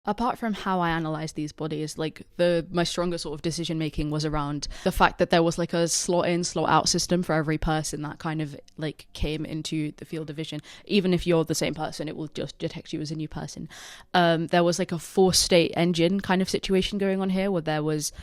Apart from how I analyzed these bodies, like my stronger sort of decision making was around the fact that there was like a slot in, slot out system for every person that kind of like came into the field of vision. Even if you're the same person, it will just detect you as a new person. There was like a four state engine kind of situation going on here, where there was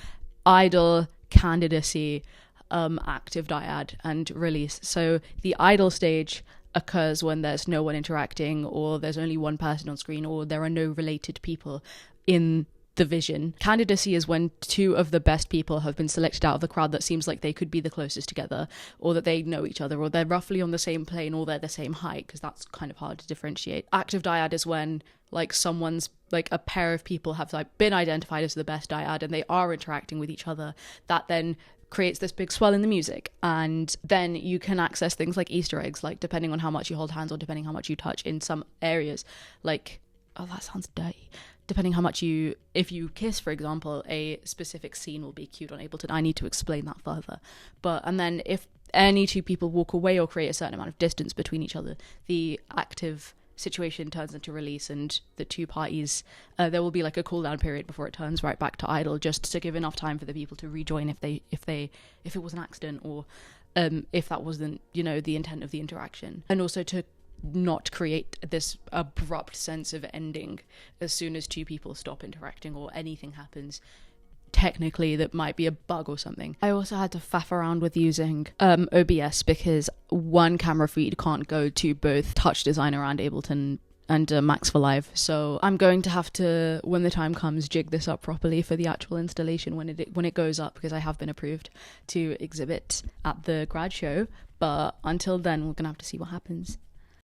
idle, candidacy, active dyad, and release. So the idle stage occurs when there's no one interacting, or there's only one person on screen, or there are no related people in the vision. Candidacy is when two of the best people have been selected out of the crowd that seems like they could be the closest together, or that they know each other, or they're roughly on the same plane, or they're the same height, because that's kind of hard to differentiate. Active dyad is when like someone's like a pair of people have like been identified as the best dyad and they are interacting with each other. That then creates this big swell in the music, and then you can access things like Easter eggs, like depending on how much you hold hands or depending how much you touch in some areas, like, oh, that sounds dirty, depending how much if you kiss, for example, a specific scene will be cued on Ableton. I need to explain that further. And then if any two people walk away or create a certain amount of distance between each other, the active situation turns into release, and the two parties, there will be like a cooldown period before it turns right back to idle, just to give enough time for the people to rejoin if it was an accident, or if that wasn't, the intent of the interaction, and also to not create this abrupt sense of ending as soon as two people stop interacting or anything happens technically that might be a bug or something. I also had to faff around with using OBS, because one camera feed can't go to both Touch Designer and Ableton and Max for Live. So I'm going to have to, when the time comes, jig this up properly for the actual installation when it goes up, because I have been approved to exhibit at the grad show. But until then, we're gonna have to see what happens.